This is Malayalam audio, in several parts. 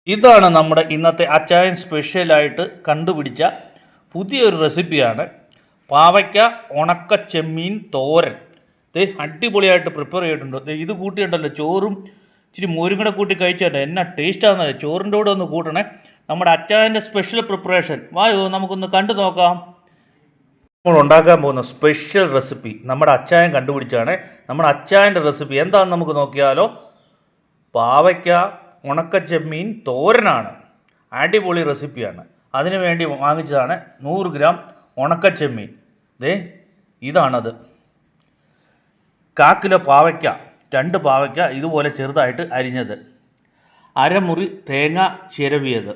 ഇതാണ് നമ്മുടെ ഇന്നത്തെ അച്ചായൻ സ്പെഷ്യലായിട്ട് കണ്ടുപിടിച്ച പുതിയൊരു റെസിപ്പിയാണ്. പാവയ്ക്ക ഉണക്ക ചെമ്മീൻ തോരൻ. ഇത് അടിപൊളിയായിട്ട് പ്രിപ്പയർ ചെയ്തിട്ടുണ്ട്. ഇത് കൂട്ടിയിട്ടുണ്ടല്ലോ ചോറും ഇച്ചിരി മോരും കൂടെ കൂട്ടി കഴിച്ചിട്ട് എന്നാ ടേസ്റ്റാണെന്നല്ലേ. ചോറിൻ്റെ കൂടെ ഒന്ന് കൂട്ടണേ. നമ്മുടെ അച്ചായൻ്റെ സ്പെഷ്യൽ പ്രിപ്പറേഷൻ വായോ നമുക്കൊന്ന് കണ്ടു നോക്കാം. നമ്മൾ ഉണ്ടാക്കാൻ പോകുന്ന സ്പെഷ്യൽ റെസിപ്പി നമ്മുടെ അച്ചായൻ കണ്ടുപിടിച്ചാണ്. നമ്മുടെ അച്ചായൻ്റെ റെസിപ്പി എന്താണെന്ന് നമുക്ക് നോക്കിയാലോ. പാവയ്ക്ക ഉണക്ക ചെമ്മീൻ തോരനാണ്. അടിപൊളി റെസിപ്പിയാണ്. അതിനു വേണ്ടി വാങ്ങിച്ചതാണ് 100 ഗ്രാം ഉണക്ക ചെമ്മീൻ. ഇതാണത്. 1/4 കിലോ പാവയ്ക്ക, 2 പാവയ്ക്ക ഇതുപോലെ ചെറുതായിട്ട് അരിഞ്ഞത്, അരമുറി തേങ്ങ ചിരവിയത്,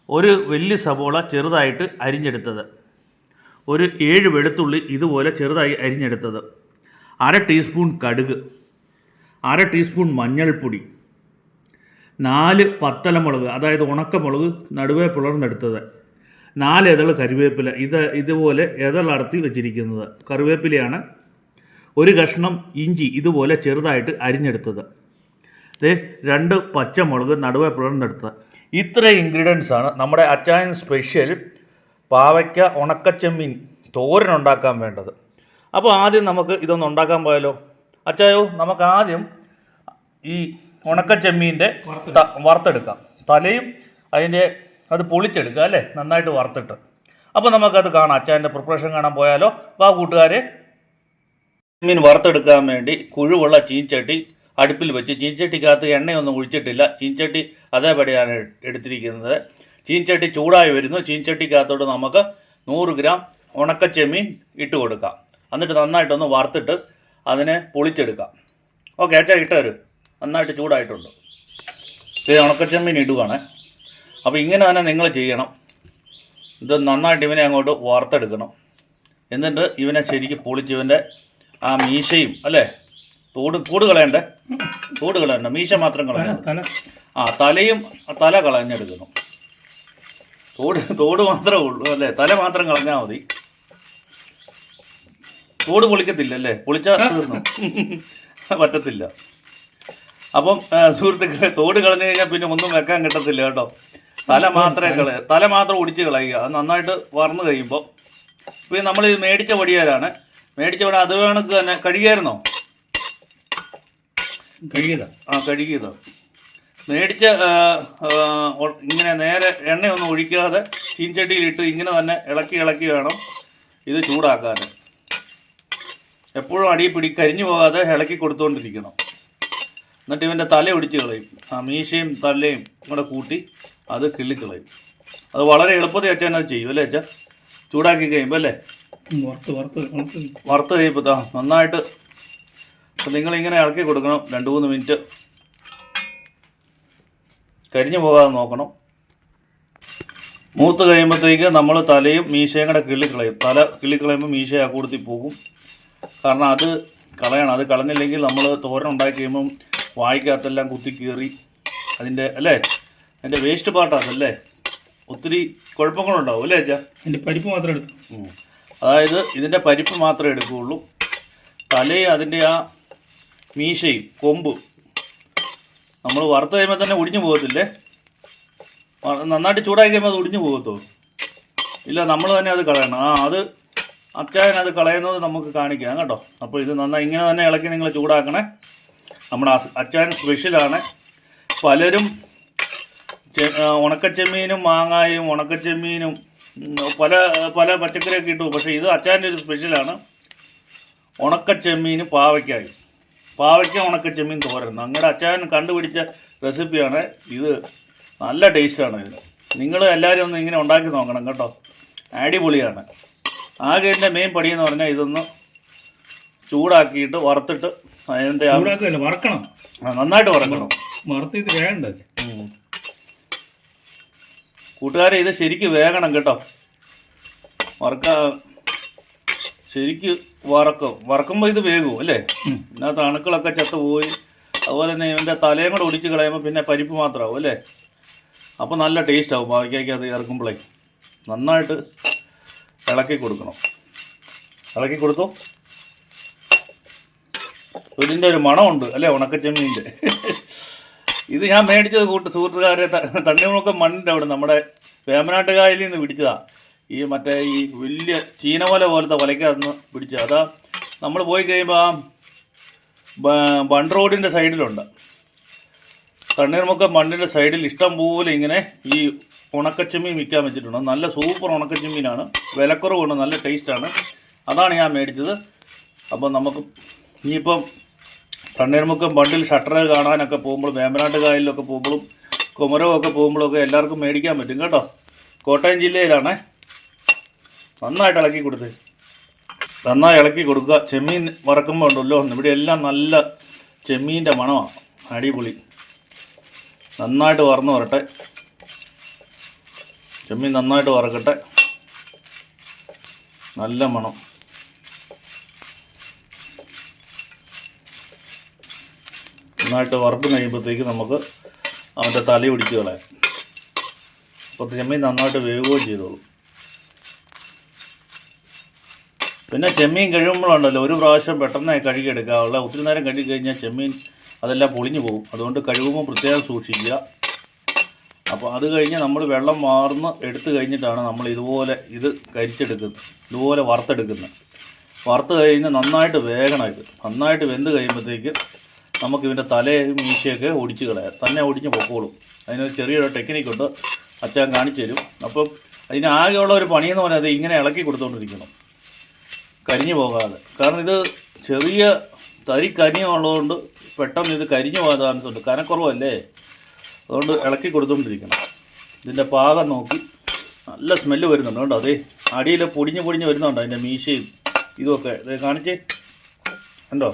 ഒരു വലിയ സവോള ചെറുതായിട്ട് അരിഞ്ഞെടുത്തത്, ഒരു 7 വെളുത്തുള്ളി ഇതുപോലെ ചെറുതായി അരിഞ്ഞെടുത്തത്, 1/2 ടീസ്പൂൺ കടുക്, 1/2 ടീസ്പൂൺ മഞ്ഞൾപ്പൊടി, 4 പത്തലമുളക് അതായത് ഉണക്കമുളക് നടുവേ പിളർന്നെടുത്തത്, 4 ഇതൾ കറിവേപ്പില ഇതുപോലെ ഇതളടത്തി വെച്ചിരിക്കുന്നത് കറിവേപ്പിലയാണ്, ഒരു കഷ്ണം ഇഞ്ചി ഇതുപോലെ ചെറുതായിട്ട് അരിഞ്ഞെടുത്തത്, 2 പച്ചമുളക് നടുവേ പിളർന്നെടുത്തത്. ഇത്രയും ഇൻഗ്രീഡിയൻസ് ആണ് നമ്മുടെ അച്ചായൻ സ്പെഷ്യൽ പാവയ്ക്ക ഉണക്കച്ചെമ്മീൻ തോരൻ ഉണ്ടാക്കാൻ വേണ്ടത്. അപ്പോൾ ആദ്യം നമുക്ക് ഇതൊന്ന് ഉണ്ടാക്കാൻ പോയാലോ. അച്ചായോ, നമുക്ക് ആദ്യം ഈ ഉണക്കച്ചെമ്മീൻ്റെ വറുത്തെടുക്കാം. തലയും അത് പൊളിച്ചെടുക്കുക അല്ലേ, നന്നായിട്ട് വറുത്തിട്ട്. അപ്പോൾ നമുക്കത് കാണാം. അച്ചായൻ്റെ പ്രിപ്പറേഷൻ കാണാൻ പോയാലോ. വാ കൂട്ടുകാരെ. ചെമ്മീൻ വറുത്തെടുക്കാൻ വേണ്ടി കുഴുവുള്ള ചീൻചട്ടി അടുപ്പിൽ വെച്ച്, ചീൻചട്ടിക്കകത്ത് എണ്ണയൊന്നും ഒഴിച്ചിട്ടില്ല, ചീൻചട്ടി അതേപടിയാണ് എടുത്തിരിക്കുന്നത്. ചീൻചട്ടി ചൂടായി വരുന്നു. ചീൻചട്ടിക്കകത്തോട്ട് നമുക്ക് 100 ഗ്രാം ഉണക്കച്ചെമ്മീൻ ഇട്ട് കൊടുക്കാം. എന്നിട്ട് നന്നായിട്ടൊന്ന് വറുത്തിട്ട് അതിനെ പൊളിച്ചെടുക്കാം. ഓക്കെ അച്ഛാ, ഇട്ടൊരു നന്നായിട്ട് ചൂടായിട്ടുണ്ട്. ഇത് ഉണക്കച്ചെമ്മീൻ ഇടുകയാണ്. അപ്പോൾ ഇങ്ങനെ തന്നെ നിങ്ങൾ ചെയ്യണം. ഇത് നന്നായിട്ട് ഇവനെ അങ്ങോട്ട് വറുത്തെടുക്കണം. എന്നിട്ട് ഇവനെ ശരിക്കും പൊളിച്ച് ഇവൻ്റെ ആ മീശയും അല്ലേ, തോട് കളയണ്ട, മീശ മാത്രം കളയണം. തല കളഞ്ഞെടുക്കണം. തോട് മാത്രമേ ഉള്ളൂ അല്ലേ, തല മാത്രം കളഞ്ഞാൽ മതി. തോട് പൊളിക്കത്തില്ല അല്ലേ, പൊളിച്ചാൽ തീർന്നു പറ്റത്തില്ല. അപ്പം സുഹൃത്തുക്കളെ, തോട് കളഞ്ഞു കഴിഞ്ഞാൽ പിന്നെ ഒന്നും വെക്കാൻ കിട്ടത്തില്ല കേട്ടോ. തല മാത്രം ഒടിച്ച് കളയുക. അത് നന്നായിട്ട് വറന്ന് കഴിയുമ്പോൾ പിന്നെ നമ്മൾ ഇത് മേടിച്ച വടിയാരാണ്. മേടിച്ച വടി അത് കണക്ക് തന്നെ കഴുകിയായിരുന്നോ? കഴുകിയതാ. മേടിച്ച ഇങ്ങനെ നേരെ എണ്ണയൊന്നും ഒഴിക്കാതെ ചീൻചട്ടിയിലിട്ട് ഇങ്ങനെ തന്നെ ഇളക്കി വേണം ഇത് ചൂടാക്കാൻ. എപ്പോഴും കരിഞ്ഞു പോകാതെ ഇളക്കി കൊടുത്തുകൊണ്ടിരിക്കണം. എന്നിട്ട് ഇവൻ്റെ തല ഒടിച്ച് കളയും. ആ മീശയും തലയും കൂടെ കൂട്ടി അത് കിള്ളിക്കളയും. അത് വളരെ എളുപ്പത്തിൽ അച്ഛൻ അത് ചെയ്യും അല്ലേ അച്ഛാ, ചൂടാക്കി കഴിയുമ്പോൾ അല്ലേ. വറുത്ത് കഴിയുമ്പോൾ നന്നായിട്ട് നിങ്ങളിങ്ങനെ ഇളക്കി കൊടുക്കണം. 2-3 മിനിറ്റ് കരിഞ്ഞു പോകാതെ നോക്കണം. മൂത്ത് കഴിയുമ്പോഴത്തേക്ക് നമ്മൾ തലയും മീശയും കൂടെ കിള്ളിക്കളയും. തല കിള്ളിക്കളയുമ്പോൾ മീശ ആ കൂടത്തിൽ പോകും. കാരണം അത് കളയണം. അത് കളഞ്ഞില്ലെങ്കിൽ നമ്മൾ തോരൻ ഉണ്ടാക്കി കഴിയുമ്പം വായിക്കകത്തെല്ലാം കുത്തി കീറി അതിൻ്റെ വേസ്റ്റ് പാർട്ടാണല്ലേ, ഒത്തിരി കുഴപ്പങ്ങളുണ്ടാവും അല്ലേ അച്ഛാ. അതിൻ്റെ പരിപ്പ് മാത്രം എടുക്കും. അതായത് ഇതിൻ്റെ പരിപ്പ് മാത്രമേ എടുക്കുകയുള്ളൂ. തലയും അതിൻ്റെ ആ മീശയും കൊമ്പ് നമ്മൾ വറുത്ത് കഴിയുമ്പോൾ തന്നെ ഒടിഞ്ഞു പോകത്തില്ലേ. നന്നായിട്ട് ചൂടാക്കി കഴിയുമ്പോൾ അത് ഒടിഞ്ഞു പോകത്തോ ഇല്ല, നമ്മൾ തന്നെ അത് കളയണം. അത് അച്ചായൻ അത് കളയുന്നത് നമുക്ക് കാണിക്കാം കേട്ടോ. അപ്പോൾ ഇത് നന്നായി ഇങ്ങനെ തന്നെ ഇളക്കി നിങ്ങൾ ചൂടാക്കണേ. നമ്മുടെ അച്ചായൻ സ്പെഷ്യലാണ്. പലരും ഉണക്കച്ചെമ്മീനും മാങ്ങായും ഉണക്കച്ചെമ്മീനും പല പച്ചക്കറിയൊക്കെ ഇട്ടു. പക്ഷേ ഇത് അച്ചായൻ്റെ ഒരു സ്പെഷ്യലാണ്. ഉണക്കച്ചെമ്മീനും പാവയ്ക്ക ഉണക്കച്ചെമ്മീൻ തോരൻ ഞങ്ങളുടെ അച്ചായൻ കണ്ടുപിടിച്ച റെസിപ്പിയാണ്. ഇത് നല്ല ടേസ്റ്റാണ്. ഇത് നിങ്ങൾ എല്ലാവരും ഒന്ന് ഇങ്ങനെ ഉണ്ടാക്കി നോക്കണം കേട്ടോ. അടിപൊളിയാണ്. ആകെ എൻ്റെ മെയിൻ പടിയെന്ന് പറഞ്ഞാൽ ഇതൊന്ന് ചൂടാക്കിയിട്ട് വറുത്തിട്ട് അതിൻ്റെ വറക്കണം, നന്നായിട്ട് വറക്കണം. വറുത്തിട്ട് വേണ്ട കൂട്ടുകാരെ, ഇത് ശരിക്കും വേകണം കേട്ടോ. ശരിക്ക് വറക്കുമ്പോൾ ഇത് വേകും അല്ലേ. ഇതിനകത്ത് അണുക്കളൊക്കെ ചത്തുപോയി. അതുപോലെ തന്നെ ഇവൻ്റെ തലയും കൂടെ ഒടിച്ച് കളയുമ്പോൾ പിന്നെ പരിപ്പ് മാത്രമാവും അല്ലേ. അപ്പോൾ നല്ല ടേസ്റ്റ് ആവും. പാവയ്ക്കകത്ത് അത് ഇറക്കുമ്പോഴേ നന്നായിട്ട് ഇളക്കി കൊടുക്കണം. ഇളക്കി കൊടുത്തോ. ഇതിൻ്റെ ഒരു മണമുണ്ട് അല്ലേ ഉണക്കച്ചെമ്മീൻ്റെ. ഇത് ഞാൻ മേടിച്ചത് സുഹൃത്തുക്കാരെ തണ്ണിമുക്കം മണ്ണിൻ്റെ അവിടെ നമ്മുടെ വേമ്പനാട്ട് കായലിൽ നിന്ന് പിടിച്ചതാ. ഈ മറ്റേ ഈ വലിയ ചീനവല പോലത്തെ വലയ്ക്കകത്ത് പിടിച്ചത്. അതാ നമ്മൾ പോയി കഴിയുമ്പോൾ ആ ബണ്ട് റോഡിൻ്റെ സൈഡിലുണ്ട്. തണ്ണീർമുക്കം മണ്ണിൻ്റെ സൈഡിൽ ഇഷ്ടം പോലെ ഇങ്ങനെ ഈ ഉണക്കച്ചെമ്മീൻ വിൽക്കാൻ വെച്ചിട്ടുണ്ട്. നല്ല സൂപ്പർ ഉണക്കച്ചെമ്മീനാണ്, വിലക്കുറവുണ്ട്, നല്ല ടേസ്റ്റാണ്. അതാണ് ഞാൻ മേടിച്ചത്. അപ്പം നമുക്ക് ഇനിയിപ്പം തണ്ണീർമുക്കം ബണ്ടിൽ ഷട്ടർ കാണാനൊക്കെ പോകുമ്പോൾ, വേമ്പനാട്ട് കായലിലൊക്കെ പോകുമ്പോഴും കുമരകമൊക്കെ പോകുമ്പോഴൊക്കെ എല്ലാവർക്കും മേടിക്കാൻ പറ്റും കേട്ടോ. കോട്ടയം ജില്ലയിലാണേ. നന്നായിട്ട് ഇളക്കി കൊടുത്ത്, നന്നായി ഇളക്കി കൊടുക്കുക. ചെമ്മീൻ വറക്കുമ്പോൾ ഉണ്ടല്ലോ, ഇവിടെ എല്ലാം നല്ല ചെമ്മീൻ്റെ മണമാണ്, അടിപൊളി. നന്നായിട്ട് വറന്ന് വരട്ടെ, ചെമ്മീൻ നന്നായിട്ട് വറക്കട്ടെ, നല്ല മണം. നന്നായിട്ട് വറുത്ത് കഴിയുമ്പോഴത്തേക്ക് നമുക്ക് അവൻ്റെ തല ഒടിച്ച് കളയാം. അപ്പോൾ ചെമ്മീൻ നന്നായിട്ട് വേവുകയും ചെയ്തോളൂ. പിന്നെ ചെമ്മീൻ കഴിയുമ്പോഴുണ്ടല്ലോ ഒരു പ്രാവശ്യം പെട്ടെന്ന് കഴുകിയെടുക്കാവുള്ള. ഒത്തിരി നേരം കഴുകി കഴിഞ്ഞാൽ ചെമ്മീൻ അതെല്ലാം പൊളിഞ്ഞു പോകും. അതുകൊണ്ട് കഴുകുമ്പോൾ പ്രത്യേകം സൂക്ഷിക്കുക. അപ്പോൾ അത് കഴിഞ്ഞ് നമ്മൾ വെള്ളം മാർന്ന് എടുത്തു കഴിഞ്ഞിട്ടാണ് നമ്മൾ ഇതുപോലെ ഇത് കരിച്ചെടുക്കുന്നത്, ഇതുപോലെ വറുത്തെടുക്കുന്നത്. വറുത്ത് കഴിഞ്ഞ് നന്നായിട്ട് വേകണം. ഇത് നന്നായിട്ട് വെന്ത് കഴിയുമ്പോഴത്തേക്ക് നമുക്ക് ഇതിൻ്റെ തലയും മീശയൊക്കെ ഒടിച്ച് കളയാം. തന്നെ ഒടിഞ്ഞ് പൊക്കോളും. അതിനൊരു ചെറിയൊരു ടെക്നിക്കുണ്ട്, അച്ഛൻ കാണിച്ചു തരും. അപ്പം അതിനാകെയുള്ള ഒരു പണിയെന്ന് പറഞ്ഞാൽ അത് ഇങ്ങനെ ഇളക്കി കൊടുത്തുകൊണ്ടിരിക്കണം, കരിഞ്ഞു പോകാതെ. കാരണം ഇത് ചെറിയ തരി കരിഞ്ഞുള്ളതുകൊണ്ട് പെട്ടെന്ന് ഇത് കരിഞ്ഞു പോകാതെ കനക്കുറവല്ലേ, അതുകൊണ്ട് ഇളക്കി കൊടുത്തുകൊണ്ടിരിക്കണം. ഇതിൻ്റെ പാകം നോക്കി. നല്ല സ്മെല്ല് വരുന്നുണ്ട് കേട്ടോ. അതേ അടിയിൽ പൊടിഞ്ഞ് വരുന്നുണ്ട് അതിൻ്റെ മീശയും ഇതുമൊക്കെ. ഇത് കാണിച്ചേ, കണ്ടോ,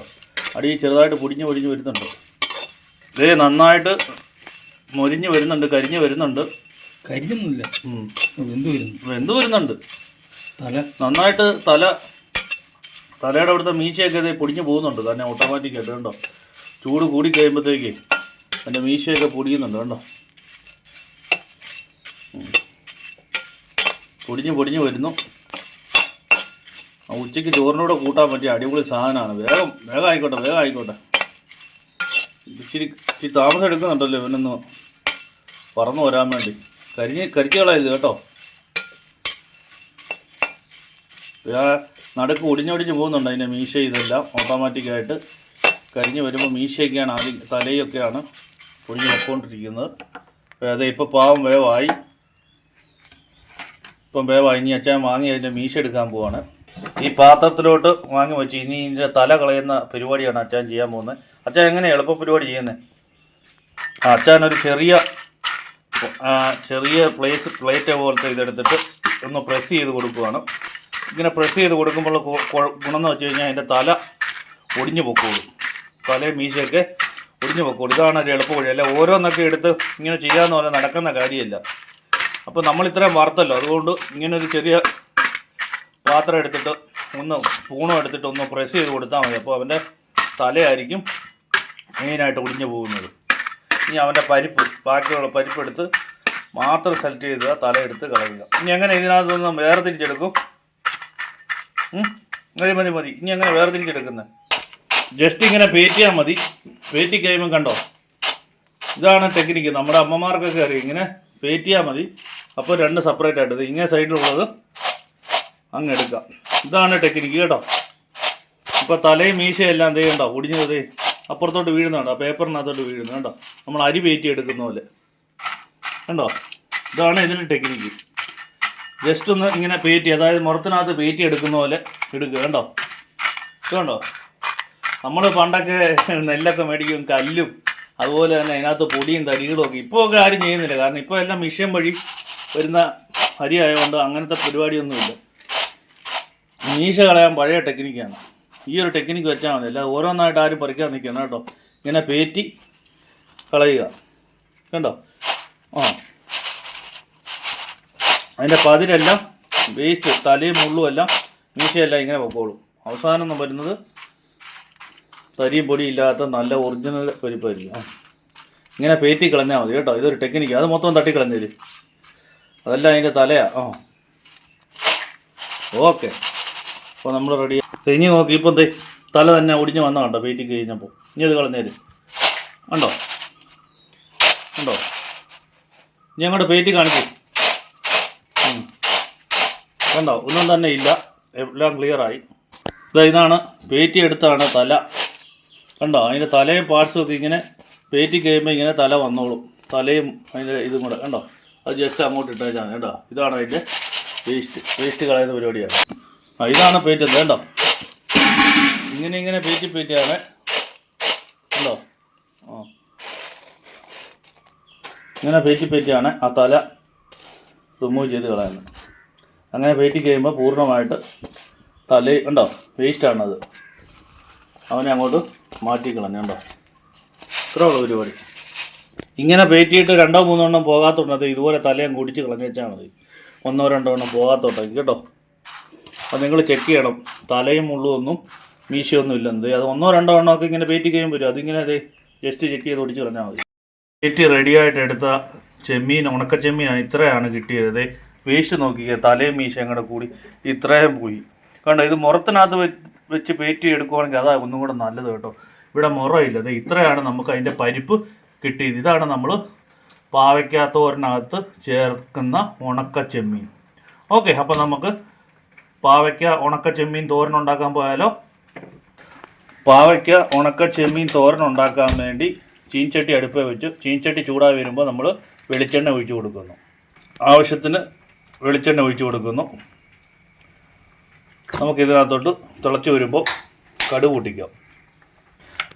അടി ചെറുതായിട്ട് പൊടിഞ്ഞ് വരുന്നുണ്ട്. ഇതേ നന്നായിട്ട് മൊരിഞ്ഞ് വരുന്നുണ്ട്, കരിഞ്ഞ് വരുന്നുണ്ട്. കരിഞ്ഞൊന്നുമില്ല, വെന്ത് വരുന്നുണ്ട്. നന്നായിട്ട് തലയുടെ അവിടുത്തെ മീശയൊക്കെ ഇതേ പൊടിഞ്ഞ് പോകുന്നുണ്ട് തന്നെ ഓട്ടോമാറ്റിക്കായിട്ട്. കണ്ടോ, ചൂട് കൂടി കഴിയുമ്പോഴത്തേക്ക് അതിൻ്റെ മീശയൊക്കെ പൊടിയുന്നുണ്ട്. കണ്ടോ, പൊടിഞ്ഞ് വരുന്നു. ഉച്ചയ്ക്ക് ചോറിനൂടെ കൂട്ടാൻ പറ്റിയ അടിപൊളി സാധനമാണ്. വേഗം ആയിക്കോട്ടെ. ഇച്ചിരി താമസം എടുക്കുന്നുണ്ടല്ലോ ഇവനൊന്ന് പറന്നു വരാൻ വേണ്ടി. കരിച്ചു കളയരുത് കേട്ടോ. നടുക്ക് ഒടിഞ്ഞൊടിഞ്ഞ് പോകുന്നുണ്ട് അതിൻ്റെ മീശ. ഇതെല്ലാം ഓട്ടോമാറ്റിക്കായിട്ട് കരിഞ്ഞ് വരുമ്പോൾ മീശയൊക്കെയാണ് ആദ്യം, തലയൊക്കെയാണ് പൊടിഞ്ഞ് വെക്കൊണ്ടിരിക്കുന്നത്. അതെ ഇപ്പോൾ പാവം വേവായി. ഇനി അച്ഛൻ വാങ്ങി അതിൻ്റെ മീശ എടുക്കാൻ പോവാണ്. ഈ പാത്രത്തിലോട്ട് വാങ്ങി വെച്ച് ഇനി ഇതിൻ്റെ തല കളയുന്ന പരിപാടിയാണ് അച്ഛൻ ചെയ്യാൻ പോകുന്നത്. അച്ഛൻ എങ്ങനെയാണ് എളുപ്പ പരിപാടി ചെയ്യുന്നത്? അച്ഛൻ ഒരു ചെറിയ പ്ലേറ്റ് പോലത്തെ ഇതെടുത്തിട്ട് ഒന്ന് പ്രസ് ചെയ്ത് കൊടുക്കുകയാണ്. ഇങ്ങനെ പ്രസ് ചെയ്ത് കൊടുക്കുമ്പോൾ ഗുണം എന്ന് വെച്ച് കഴിഞ്ഞാൽ അതിൻ്റെ തല ഒടിഞ്ഞു പൊക്കോളും, തലയും മീശയൊക്കെ ഒടിഞ്ഞു പൊക്കോളും. ഇതാണ് ഒരു എളുപ്പ വഴി. അല്ല ഓരോന്നൊക്കെ എടുത്ത് ഇങ്ങനെ ചെയ്യാമെന്ന് പറഞ്ഞാൽ നടക്കുന്ന കാര്യമല്ല. അപ്പോൾ നമ്മൾ ഇത്രയും വറുത്തല്ലോ, അതുകൊണ്ട് ഇങ്ങനൊരു ചെറിയ പാത്രം എടുത്തിട്ട് സ്പൂണും എടുത്തിട്ട് ഒന്ന് പ്രസ് ചെയ്ത് കൊടുത്താൽ മതി. അപ്പോൾ അവൻ്റെ തലയായിരിക്കും മെയിനായിട്ട് ഒടിഞ്ഞു പോകുന്നത്. ഇനി അവൻ്റെ ബാക്കിയുള്ള പരിപ്പ് എടുത്ത് മാത്രം സെലക്ട് ചെയ്ത് തല എടുത്ത് കളയുക. ഇനി എങ്ങനെ ഇതിനകത്തൊന്ന് വേർതിരിച്ചെടുക്കും? മതി. ഇനി എങ്ങനെ വേർതിരിച്ചെടുക്കുന്നത്? ജസ്റ്റ് ഇങ്ങനെ പേറ്റിയാൽ മതി. പേറ്റി കഴിയുമ്പോൾ കണ്ടോ, ഇതാണ് ടെക്നിക്ക്. നമ്മുടെ അമ്മമാർക്കൊക്കെ അറിയാം. ഇങ്ങനെ പേറ്റിയാൽ മതി. അപ്പോൾ രണ്ട് സെപ്പറേറ്റ് ആയിട്ട് ഇങ്ങനെ സൈഡിലുള്ളത് അങ്ങ് എടുക്കാം. ഇതാണ് ടെക്നിക്ക് കേട്ടോ. ഇപ്പോൾ തലയും മീശയും എല്ലാം കണ്ടോ ഒടിഞ്ഞത് അപ്പുറത്തോട്ട് വീഴുന്നുണ്ടോ, പേപ്പറിനകത്തോട്ട് വീഴുന്നു കണ്ടോ, നമ്മൾ അരി പേറ്റി എടുക്കുന്ന പോലെ കണ്ടോ. ഇതാണ് ഇതിൻ്റെ ടെക്നിക്ക്. ജസ്റ്റ് ഒന്ന് ഇങ്ങനെ പേറ്റി, അതായത് മുറത്തിനകത്ത് പേറ്റി എടുക്കുന്ന പോലെ എടുക്കുക. കണ്ടോ, കണ്ടോ. നമ്മൾ പണ്ടൊക്കെ നെല്ലൊക്കെ മേടിക്കും കല്ലും അതുപോലെ തന്നെ അതിനകത്ത് പൊടിയും തടികളും ഒക്കെ. ഇപ്പോൾ ഒക്കെ ആരും ചെയ്യുന്നില്ല, കാരണം ഇപ്പോൾ എല്ലാം മിഷ്യൻ വഴി വരുന്ന അരി ആയതുകൊണ്ട് അങ്ങനത്തെ പരിപാടിയൊന്നുമില്ല. മീശ കളയാൻ പഴയ ടെക്നിക്കാണ്. ഈ ഒരു ടെക്നിക്ക് വെച്ചാൽ മതി, അല്ലാതെ ഓരോന്നായിട്ട് ആരും പറിക്കാൻ നിൽക്കണം കേട്ടോ. ഇങ്ങനെ പേറ്റി കളയുക കണ്ടോ. അതിൻ്റെ പതിരെല്ലാം വേസ്റ്റ്, തലയും മുള്ളും എല്ലാം മീശയെല്ലാം ഇങ്ങനെ പൊക്കോളും. അവസാനം വരുന്നത് തരിയും പൊടിയും ഇല്ലാത്ത നല്ല ഒറിജിനൽ പരിപ്പായിരിക്കും. ഇങ്ങനെ പേറ്റി കളഞ്ഞാൽ മതി കേട്ടോ. ഇതൊരു ടെക്നിക്ക്. അത് മൊത്തം തട്ടിക്കളഞ്ഞേര്, അതല്ല അതിൻ്റെ തലയാ. ഓക്കെ, അപ്പോൾ നമ്മൾ റെഡി. ഇനി നോക്കി, ഇപ്പം തല തന്നെ ഒടിഞ്ഞ് വന്ന കണ്ടോ പേറ്റി കഴിഞ്ഞപ്പോൾ. ഇനി അത് കളഞ്ഞേര് കണ്ടോ. ഉണ്ടോ? ഇനി അങ്ങോട്ട് പേറ്റി കാണിക്കും. കണ്ടോ, ഒന്നും തന്നെ ഇല്ല, എല്ലാം ക്ലിയറായി. ഇതാണ് പേറ്റി എടുത്താണ് തല. കണ്ടോ, അതിൻ്റെ തലയും പാർട്സും ഒക്കെ ഇങ്ങനെ പേറ്റി കഴിയുമ്പോൾ ഇങ്ങനെ തല വന്നോളും. തലയും അതിൻ്റെ ഇതും കൂടെ കണ്ടോ, അത് ജസ്റ്റ് അങ്ങോട്ട് ഇട്ടേച്ചാണ് കേട്ടോ. ഇതാണ് അതിൻ്റെ വേസ്റ്റ് കളയുന്ന പരിപാടിയാണ്. ഇതാണ് പേറ്റത് കേട്ടോ. ഇങ്ങനെ പേറ്റിയാണ് കണ്ടോ. ഇങ്ങനെ പേറ്റിയാണ് ആ തല റിമൂവ് ചെയ്ത് കളയുന്നത്. അങ്ങനെ പേറ്റി കഴിയുമ്പോൾ പൂർണ്ണമായിട്ട് തല ഉണ്ടോ, വേസ്റ്റാണത്, അവനെ അങ്ങോട്ട് മാറ്റിക്കളഞ്ഞു കണ്ടോ. ഇത്ര ഉള്ള പരിപാടി. ഇങ്ങനെ പേറ്റിയിട്ട് 2-3 എണ്ണം പോകാത്തോണ്ടത് ഇതുപോലെ തലയും കുടിച്ച് കളഞ്ഞു വെച്ചാൽ മതി. 1-2 എണ്ണം പോകാത്തോട്ടെ കേട്ടോ. അപ്പോൾ നിങ്ങൾ ചെക്ക് ചെയ്യണം, തലയും മുള്ളുമൊന്നും മീശയൊന്നും ഇല്ലെന്നത്. അത് 1-2 എണ്ണമൊക്കെ ഇങ്ങനെ പേറ്റി കഴിയുമ്പോൾ വരും. അതിങ്ങനെ അത് ജസ്റ്റ് ചെക്ക് ചെയ്ത് ഒടിച്ച് കളഞ്ഞാൽ മതി. പേറ്റി റെഡിയായിട്ട് എടുത്ത ചെമ്മീൻ, ഉണക്ക ചെമ്മീനാണ്. ഇത്രയാണ് കിട്ടിയത്. വേസ്റ്റ് നോക്കിക്കുക, തലയും മീശയും കൂടെ കൂടി ഇത്രയും പോയി കണ്ടോ. ഇത് മുറത്തിനകത്ത് വെച്ച് പേറ്റി എടുക്കുവാണെങ്കിൽ അതാ ഒന്നും കൂടെ നല്ലത് കേട്ടോ. ഇവിടെ മുറയില്ല. അത് ഇത്രയാണ് നമുക്ക് അതിൻ്റെ പരിപ്പ് കിട്ടിയത്. ഇതാണ് നമ്മൾ പാവയ്ക്കാത്തോരനകത്ത് ചേർക്കുന്ന ഉണക്ക ചെമ്മീൻ. ഓക്കെ, അപ്പോൾ നമുക്ക് പാവയ്ക്ക ഉണക്ക ചെമ്മീൻ തോരൻ ഉണ്ടാക്കാൻ പോയാലോ? പാവയ്ക്ക ഉണക്ക ചെമ്മീൻ തോരൻ ഉണ്ടാക്കാൻ വേണ്ടി ചീൻചട്ടി അടുപ്പേ വെച്ച് ചീൻചട്ടി ചൂടായി വരുമ്പോൾ നമ്മൾ വെളിച്ചെണ്ണ ഒഴിച്ചു കൊടുക്കുന്നു. ആവശ്യത്തിന് വെളിച്ചെണ്ണ ഒഴിച്ചു കൊടുക്കുന്നു. നമുക്കിതിനകത്തോട്ട് തിളച്ച് വരുമ്പോൾ കടുക് പൊട്ടിക്കാം.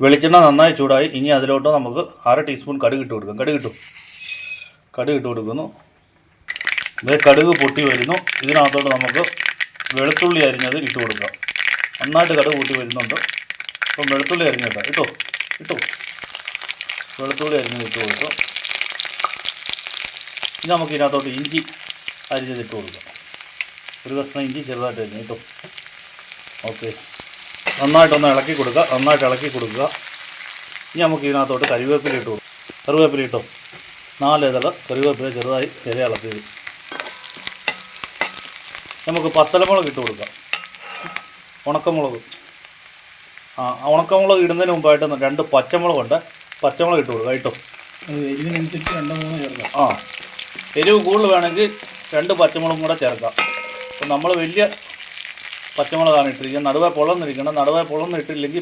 വെളിച്ചെണ്ണ നന്നായി ചൂടായി. ഇനി അതിലോട്ട് നമുക്ക് 1/2 ടീസ്പൂൺ കടുക് ഇട്ട് കൊടുക്കാം. കടുക് ഇട്ട് കൊടുക്കുന്നു. ഇത് കടുക് പൊട്ടി വരുന്നു. ഇതിനകത്തോട്ട് നമുക്ക് വെളുത്തുള്ളി അരിഞ്ഞത് ഇട്ട് കൊടുക്കാം. നന്നായിട്ട് കടുക് പൊട്ടി വരുന്നുണ്ട്. അപ്പം വെളുത്തുള്ളി അരിഞ്ഞിട്ടാ ഇട്ടോ. വെളുത്തുള്ളി അരിഞ്ഞത് ഇട്ട് കൊടുക്കാം. ഇനി നമുക്ക് ഇതിനകത്തോട്ട് ഇഞ്ചി അരിഞ്ഞത് ഇട്ട് കൊടുക്കാം. ഒരു കഷ്ണം ഇഞ്ചി ചെറുതായിട്ട് അരിഞ്ഞ് കേട്ടോ. ഓക്കെ, നന്നായിട്ടൊന്ന് ഇളക്കി കൊടുക്കുക. ഇനി നമുക്ക് ഇതിനകത്തോട്ട് കറിവേപ്പില ഇട്ട് കൊടുക്കാം. കറിവേപ്പില ഇട്ടോ, 4 ഇതള കറിവേപ്പില ചെറുതായി ഇളക്കി. നമുക്ക് പത്തലമുളക് ഇട്ട് കൊടുക്കാം. ഉണക്കമുളക് ഇടുന്നതിന് മുമ്പായിട്ട് 2 പച്ചമുളകുണ്ട്. പച്ചമുളക് ഇട്ട് കൊടുക്കാം കേട്ടോ. എരിവിനനുസരിച്ച് 2-3 ചേർക്കാം. എരിവ് കൂടുതൽ വേണമെങ്കിൽ 2 പച്ചമുളകും കൂടെ ചേർക്കാം. അപ്പം നമ്മൾ വലിയ പച്ചമുളകാണ് ഇട്ടിരിക്കുന്നത്. നടുവേ പൊളന്നിരിക്കണം. നടുവേ പൊളന്നിട്ടില്ലെങ്കിൽ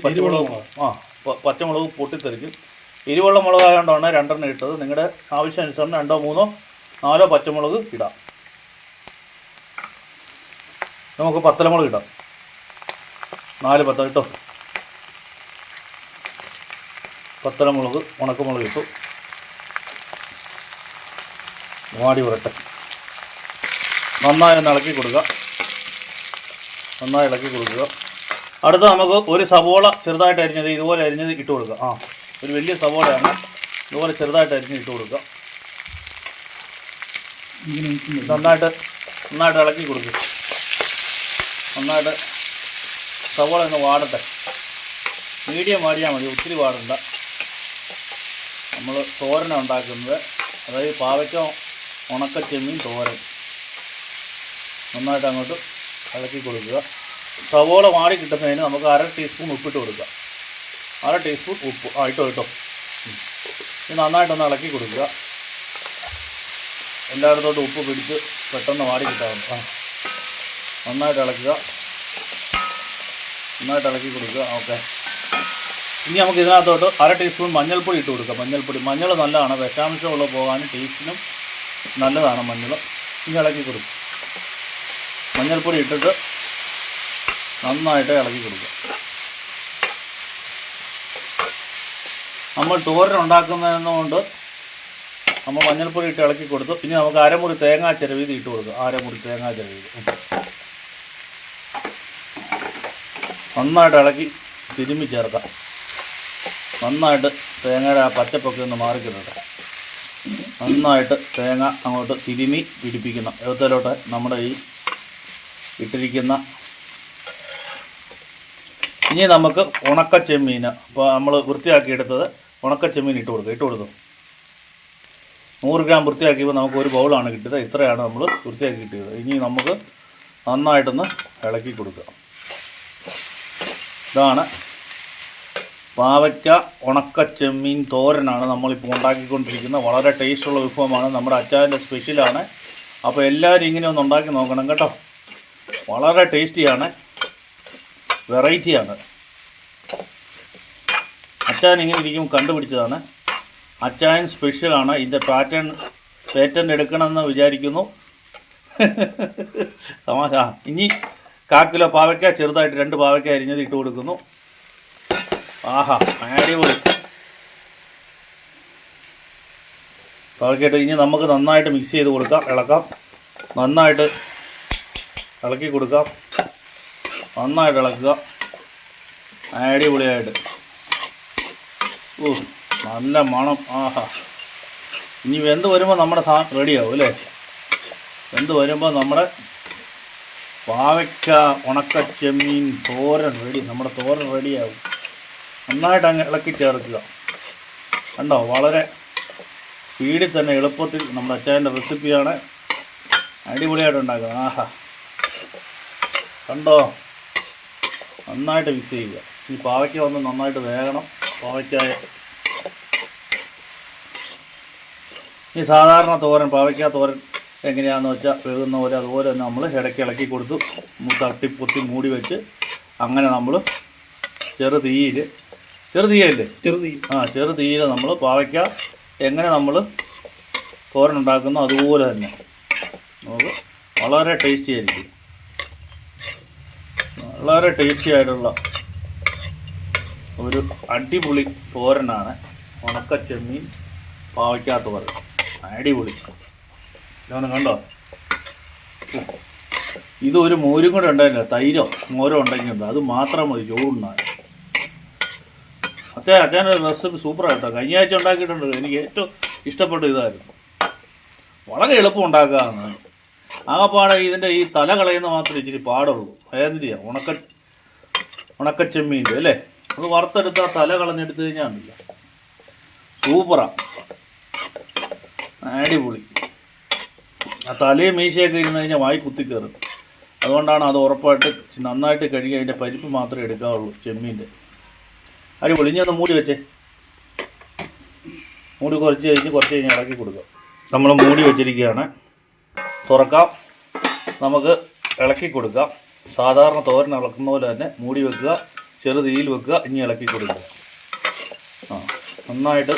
പച്ചമുളക് പൊട്ടിത്തെറിക്കും. എരിവുള്ള മുളകായതുകൊണ്ടാണ് 2 എണ്ണം ഇട്ടത്. നിങ്ങളുടെ ആവശ്യാനുസരണം 2, 3, 4 പച്ചമുളക് ഇടാം. നമുക്ക് പത്തലമുളക് ഇടാം. 4 പത്തൽ ഇട്ടോ. പത്തലമുളക്, ഉണക്കമുളക് ഇട്ടു. വാടി വരട്ടെ. നന്നായി ഒന്ന് ഇളക്കി കൊടുക്കുക. അടുത്ത നമുക്ക് ഒരു സവോള ചെറുതായിട്ട് അരിഞ്ഞത് ഇതുപോലെ അരിഞ്ഞത് ഇട്ട് കൊടുക്കുക. ഒരു വലിയ സവോളയാണ്. ഇതുപോലെ ചെറുതായിട്ട് അരിഞ്ഞ് ഇട്ട് കൊടുക്കുക. നന്നായിട്ട് ഇളക്കി കൊടുക്കുക. നന്നായിട്ട് സവോള ഒന്ന് വാടട്ടെ. മീഡിയം വാടിയാൽ മതി, ഒത്തിരി വാടണ്ട. നമ്മൾ തോരന ഉണ്ടാക്കുന്നത്, അതായത് പാവയ്ക്ക ഉണക്ക ചെമ്മീൻ തോരൻ. നന്നായിട്ട് അങ്ങോട്ട് ഇളക്കി കൊടുക്കുക. സവോള വാടി കിട്ടുന്നതിന് നമുക്ക് 1/2 ടീസ്പൂൺ ഉപ്പിട്ട് കൊടുക്കുക. 1/2 ടീസ്പൂൺ ഉപ്പ് ഇട്ടോ. ഇത് നന്നായിട്ടൊന്ന് ഇളക്കി കൊടുക്കുക. എല്ലായിടത്തോട്ടും ഉപ്പ് പിടിച്ച് പെട്ടെന്ന് വാടി കിട്ടാറുണ്ട്. നന്നായിട്ട് ഇളക്കി കൊടുക്കുക. ഓക്കെ, ഇനി നമുക്ക് ഇതിനകത്തോട്ട് 1/2 ടീസ്പൂൺ മഞ്ഞൾപ്പൊടി ഇട്ട് കൊടുക്കുക. മഞ്ഞൾ നല്ലതാണ്, വിഷാംശമുള്ള പോകാനും ടേസ്റ്റിനും നല്ലതാണ് മഞ്ഞൾ. ഇനി ഇളക്കി കൊടുക്കുക. മഞ്ഞൾപ്പൊടി ഇട്ടിട്ട് നന്നായിട്ട് ഇളക്കി കൊടുക്കുക. നമ്മൾ തോരൻ ഉണ്ടാക്കുന്നതുകൊണ്ട് നമ്മൾ മഞ്ഞൾപ്പൊടി ഇട്ട് ഇളക്കി കൊടുത്തു. ഇനി നമുക്ക് 1/2 മുറി തേങ്ങാ ചിരവീത് ഇട്ട് കൊടുക്കുക. 1/2 മുറി തേങ്ങാ ചിരവീത് നന്നായിട്ട് ഇളക്കി തിരുമ്മി ചേർക്കാം. നന്നായിട്ട് തേങ്ങയുടെ ആ പച്ചപ്പൊക്കെ ഒന്ന് മാറിക്കിടട്ടെ. നന്നായിട്ട് തേങ്ങ അങ്ങോട്ട് തിരുമ്മി പിടിപ്പിക്കണം. എഴുത്തലോട്ട് നമ്മുടെ ഈ ഇട്ടിരിക്കുന്ന. ഇനി നമുക്ക് ഉണക്ക ചെമ്മീൻ, ഇപ്പോൾ നമ്മൾ വൃത്തിയാക്കിയെടുത്തത് ഉണക്ക ചെമ്മീൻ ഇട്ട് കൊടുക്കും. 100 ഗ്രാം വൃത്തിയാക്കിയപ്പോൾ നമുക്ക് ഒരു ബൗളാണ് കിട്ടിയത്. ഇത്രയാണ് നമ്മൾ വൃത്തിയാക്കി കിട്ടിയത്. ഇനി നമുക്ക് നന്നായിട്ടൊന്ന് ഇളക്കി കൊടുക്കുക. ഇതാണ് പാവയ്ക്ക ഉണക്ക ചെമ്മീൻ തോരനാണ് നമ്മളിപ്പോൾ ഉണ്ടാക്കിക്കൊണ്ടിരിക്കുന്നത്. വളരെ ടേസ്റ്റുള്ള വിഭവമാണ്, നമ്മുടെ അച്ചായൻ്റെ സ്പെഷ്യലാണ്. അപ്പോൾ എല്ലാവരും ഇങ്ങനെ ഒന്ന് ഉണ്ടാക്കി നോക്കണം കേട്ടോ. വളരെ ടേസ്റ്റിയാണ്, വെറൈറ്റിയാണ്. അച്ചായൻ ഇങ്ങനെ ഇരിക്കും കണ്ടുപിടിച്ചതാണ്. അച്ചായൻ സ്പെഷ്യലാണ്. ഇതിൻ്റെ പേറ്റൻ്റ് എടുക്കണമെന്ന് വിചാരിക്കുന്നു. തമാശ. ഇനി 1/4 കിലോ പാവയ്ക്ക ചെറുതായിട്ട് 2 പാവയ്ക്ക അരിഞ്ഞത് ഇട്ട് കൊടുക്കുന്നു. ആഹാ, അടിപൊളി പാവയ്ക്കയിട്ട് ഇനി നമുക്ക് നന്നായിട്ട് മിക്സ് ചെയ്ത് കൊടുക്കാം, ഇളക്കാം. നന്നായിട്ട് ഇളക്കി കൊടുക്കാം, നന്നായിട്ട് ഇളക്കുക. അടിപൊളിയായിട്ട്. നല്ല മണം. ആഹാ. ഇനി വെന്ത് വരുമ്പോൾ നമ്മുടെ സാധനം റെഡിയാവും അല്ലേ? വെന്ത് വരുമ്പോൾ നമ്മുടെ പാവയ്ക്ക ഉണക്ക ചെമ്മീൻ തോരൻ റെഡി. നമ്മുടെ തോരൻ റെഡിയാവും. നന്നായിട്ട് അങ്ങ് ഇളക്കി ചേർക്കുക. കണ്ടോ, വളരെ സ്പീഡിൽ തന്നെ എളുപ്പത്തിൽ നമ്മുടെ അച്ചായൻ്റെ റെസിപ്പിയാണ്. അടിപൊളിയായിട്ട് ഉണ്ടാക്കുക. ആഹാ, കണ്ടോ, നന്നായിട്ട് മിക്സ് ചെയ്യുക. ഈ പാവയ്ക്ക ഒന്ന് നന്നായിട്ട് വേകണം. പാവയ്ക്കായ ഈ സാധാരണ തോരൻ, പാവയ്ക്ക തോരൻ എങ്ങനെയാണെന്ന് വെച്ചാൽ വേകുന്ന പോലെ അതുപോലെ തന്നെ നമ്മൾ ഇടയ്ക്ക് ഇളക്കി കൊടുത്തു തട്ടിപ്പൊത്തി മൂടി വെച്ച് അങ്ങനെ നമ്മൾ ചെറുതീയില്ലേ ചെറുതീയിൽ നമ്മൾ പാവയ്ക്ക എങ്ങനെ നമ്മൾ തോരൻ ഉണ്ടാക്കുന്നു അതുപോലെ തന്നെ നമുക്ക് വളരെ ടേസ്റ്റി ആയിരിക്കും. വളരെ ടേസ്റ്റി ആയിട്ടുള്ള ഒരു അടിപൊളി തോരനാണ് ഉണക്ക ചെമ്മീൻ പാവയ്ക്ക തോരൻ. അടിപൊളി. ഇതാണ്, കണ്ടോ. ഇതൊരു മോരും കൂടെ ഉണ്ടായില്ല, തൈരോ മോരോ ഉണ്ടെങ്കിലുണ്ട്, അത് മാത്രം മതി ചോറുണ്ണാൻ. അച്ഛൻ്റെ റെസിപ്പി സൂപ്പറായിട്ടോ. കഴിഞ്ഞ ആഴ്ച ഉണ്ടാക്കിയിട്ടുണ്ട്. എനിക്ക് ഏറ്റവും ഇഷ്ടപ്പെട്ട ഇതായിരുന്നു. വളരെ എളുപ്പം ഉണ്ടാക്കാമെന്ന്. ആകെപ്പാടെ ഇതിൻ്റെ ഈ തല കളയുന്ന മാത്രമേ ഇച്ചിരി പാടുള്ളൂ. ഏതിൻ്റെയാ? ഉണക്കച്ചെമ്മീൻ്റെ അല്ലേ? അത് വറുത്തെടുത്ത് ആ തല കളഞ്ഞെടുത്ത് കഴിഞ്ഞാൽ ഉണ്ടല്ലോ, സൂപ്പറാണ്, അടിപൊളി. ആ തലയും മീശയൊക്കെ ഇരുന്ന് കഴിഞ്ഞാൽ വായി കുത്തിക്കയറും. അതുകൊണ്ടാണ് അത് ഉറപ്പായിട്ട് നന്നായിട്ട് കഴുകി അതിൻ്റെ പരിപ്പ് മാത്രമേ എടുക്കാവുള്ളൂ ചെമ്മീൻ്റെ. അടിപൊളി. ഇനി ഒന്ന് മൂടി വെച്ചേ. മൂടി കുറച്ച് കഴിഞ്ഞ് ഇളക്കി കൊടുക്കുക. നമ്മൾ മൂടി വെച്ചിരിക്കുകയാണ്. തുറക്കാം, നമുക്ക് ഇളക്കി കൊടുക്കാം. സാധാരണ തോരൻ ഇളക്കുന്ന പോലെ തന്നെ മൂടി വെക്കുക, ചെറുതീയിൽ വെക്കുക, ഇനി ഇളക്കി കൊടുക്കുക. നന്നായിട്ട്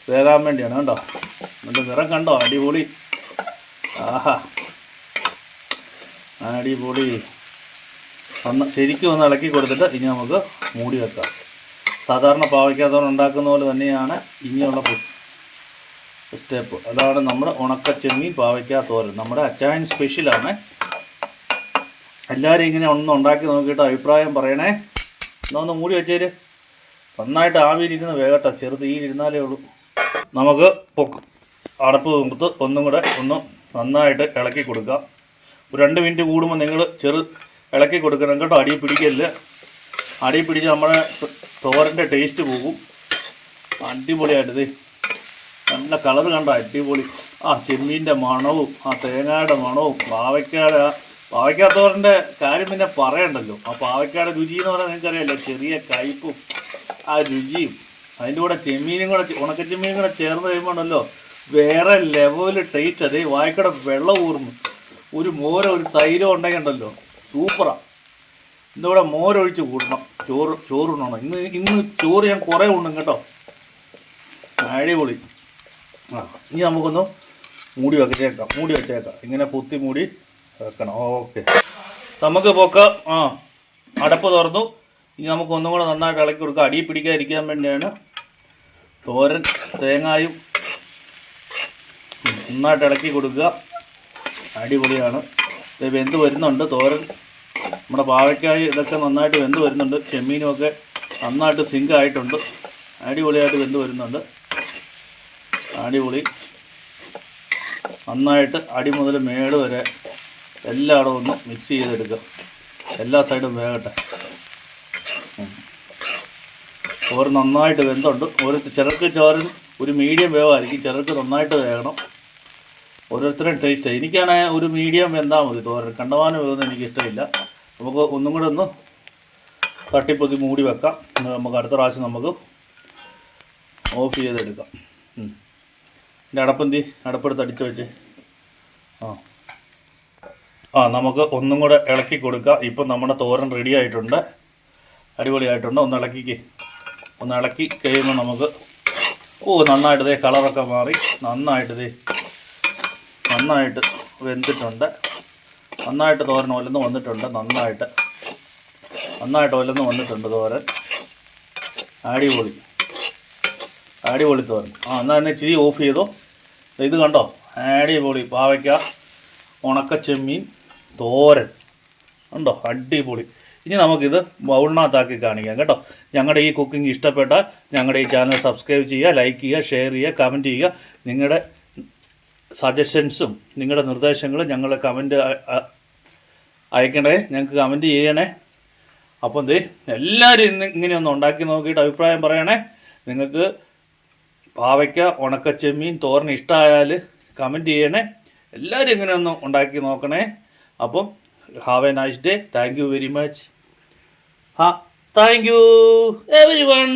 വേകാൻ വേണ്ടിയാണ്. കണ്ടോ, നല്ല നിറം കണ്ടോ, അടിപൊളി. ആഹാ, അടിപൊളി. ശരിക്കും ഒന്ന് ഇളക്കി കൊടുത്തിട്ട് ഇനി നമുക്ക് മൂടി വെക്കാം. സാധാരണ പാവയ്ക്കാത്തോരൻ ഉണ്ടാക്കുന്ന പോലെ തന്നെയാണ് ഇനിയുള്ള സ്റ്റെപ്പ്. അതാണ് നമ്മുടെ ഉണക്ക ചെമ്മീൻ പാവയ്ക്ക തോരൻ. നമ്മുടെ അച്ചായൻ സ്പെഷ്യലാണ്. എല്ലാവരും ഇങ്ങനെ ഒന്ന് ഉണ്ടാക്കി നോക്കിയിട്ട് അഭിപ്രായം പറയണേ. ഒന്ന് മൂടി വെച്ചേര്. നന്നായിട്ട് ആവിയിലിരുന്ന് വേഗട്ടെ, ചെറുതീയിലിരുന്നാലേ ഉള്ളൂ. നമുക്ക് അടപ്പ് കൊടുത്ത് ഒന്നും കൂടെ ഒന്ന് നന്നായിട്ട് ഇളക്കി കൊടുക്കാം. ഒരു 2 മിനിറ്റ് കൂടുമ്പോൾ നിങ്ങൾ ഇളക്കി കൊടുക്കണം കേട്ടോ. അടി പിടിക്കല്ല. അടി പിടിച്ച് നമ്മുടെ തോരൻ്റെ ടേസ്റ്റ് പോകും. അടിപൊളിയായിട്ട് നല്ല കളർ കണ്ട, അടിപൊളി. ചെമ്മീൻ്റെ മണവും തേങ്ങയുടെ മണവും പാവയ്ക്കാത്തോരൻ്റെ കാര്യം പിന്നെ പറയണ്ടല്ലോ. പാവയ്ക്കയുടെ രുചി എന്ന് പറഞ്ഞാൽ നിങ്ങൾക്കറിയാമല്ലോ, ചെറിയ കയ്പും ആ രുചിയും അതിൻ്റെ കൂടെ ചെമ്മീനും കൂടെ ഉണക്കച്ചെമ്മീനും കൂടെ ചേർന്ന് കഴിയുമ്പോണ്ടല്ലോ വേറെ ലെവൽ ടേസ്റ്റ്. അതേ വായ്ക്കടെ വെള്ളം ഊർന്നു. ഒരു മോരോ ഒരു തൈരോ ഉണ്ടെങ്കിലുണ്ടല്ലോ സൂപ്പറാണ്. ഇന്ന് ഇവിടെ മോരൊഴിച്ച് കൂടണം. ചോറുണ്ണണം. ഇന്ന് ചോറ് ഞാൻ കുറേ ഉണ്ണും കേട്ടോ. അടിപൊളി. ഇനി നമുക്കൊന്ന് മൂടി വെച്ചേക്കാം. ഇങ്ങനെ പൊത്തി മൂടി വെക്കണം. ഓക്കെ, നമുക്ക് അടപ്പ് തുറന്നു. ഇനി നമുക്ക് ഒന്നും കൂടെ നന്നായിട്ട് ഇളക്കി കൊടുക്കാം. അടി പിടിക്കാതിരിക്കാൻ വേണ്ടിയാണ്. തോരൻ തേങ്ങായും നന്നായിട്ട് ഇളക്കി കൊടുക്കുക. അടിപൊളിയാണ്. വെന്ത് വരുന്നുണ്ട് തോരൻ. നമ്മുടെ പാവയ്ക്കായി ഇതൊക്കെ നന്നായിട്ട് വെന്ത് വരുന്നുണ്ട്. ചെമ്മീനുമൊക്കെ നന്നായിട്ട് സിങ്ക് ആയിട്ടുണ്ട്. അടിപൊളിയായിട്ട് വെന്ത് വരുന്നുണ്ട്. അടിപൊളി. നന്നായിട്ട് അടി മുതൽ മേട് വരെ എല്ലായിടവും ഒന്ന് മിക്സ് ചെയ്തെടുക്കുക. എല്ലാ സൈഡും വേകട്ടെ. ചോറ് നന്നായിട്ട് വെന്തുണ്ട്. ചിലർക്ക് ചോരൻ ഒരു മീഡിയം വേവായിരിക്കും, ചിലർക്ക് നന്നായിട്ട് വേകണം. ഓരോരുത്തരും ടേസ്റ്റ്. എനിക്കാണെങ്കിൽ ഒരു മീഡിയം വെന്താൽ മതി തോരൻ. കണ്ടമാനം വേവൊന്നും എനിക്കിഷ്ടമില്ല. നമുക്ക് ഒന്നും കൂടെ ഒന്ന് തട്ടിപ്പൊത്തി മൂടി വെക്കാം. നമുക്ക് അടുത്ത പ്രാവശ്യം നമുക്ക് ഓഫ് ചെയ്തെടുക്കാം. ഇതിൻ്റെ അടപ്പെടുത്ത് അടിച്ച് വെച്ച് നമുക്ക് ഒന്നും കൂടെ ഇളക്കി കൊടുക്കാം. ഇപ്പം നമ്മുടെ തോരൻ റെഡി ആയിട്ടുണ്ട്, അടിപൊളിയായിട്ടുണ്ട്. ഒന്ന് ഇളക്കി കഴിയുമ്പോൾ നമുക്ക് നന്നായിട്ട് കളറൊക്കെ മാറി നന്നായിട്ട് വെന്തിട്ടുണ്ട്. നന്നായിട്ട് തോരൻ ഒലന്ന് വന്നിട്ടുണ്ട്. നന്നായിട്ട് ഒലന്ന് വന്നിട്ടുണ്ട് തോരൻ. അടിപൊളി തോരൻ. എന്നാൽ തന്നെ ഇച്ചിരി ഓഫ് ചെയ്തോ. ഇത് കണ്ടോ, അടിപൊളി പാവയ്ക്ക ഉണക്കച്ചെമ്മീൻ തോരൻ ഉണ്ടോ, അടിപൊളി. ഇനി നമുക്കിത് ബൗളിനകത്താക്കി കാണിക്കാം കേട്ടോ. ഞങ്ങളുടെ ഈ കുക്കിംഗ് ഇഷ്ടപ്പെട്ടാൽ ഞങ്ങളുടെ ഈ ചാനൽ സബ്സ്ക്രൈബ് ചെയ്യുക, ലൈക്ക് ചെയ്യുക, ഷെയർ ചെയ്യുക, കമൻറ്റ് ചെയ്യുക. നിങ്ങളുടെ സജഷൻസും നിങ്ങളുടെ നിർദ്ദേശങ്ങളും ഞങ്ങളുടെ കമൻറ്റ് അയക്കണേ, ഞങ്ങൾക്ക് കമൻറ്റ് ചെയ്യണേ. അപ്പം എല്ലാവരും ഇങ്ങനെയൊന്ന് ഉണ്ടാക്കി നോക്കിയിട്ട് അഭിപ്രായം പറയണേ. നിങ്ങൾക്ക് പാവയ്ക്ക ഉണക്കച്ചെമ്മീൻ തോരൻ ഇഷ്ടമായാൽ കമൻറ്റ് ചെയ്യണേ. എല്ലാവരും ഇങ്ങനെയൊന്ന് ഉണ്ടാക്കി നോക്കണേ. അപ്പം have A nice day. Thank you very much. Thank you every one.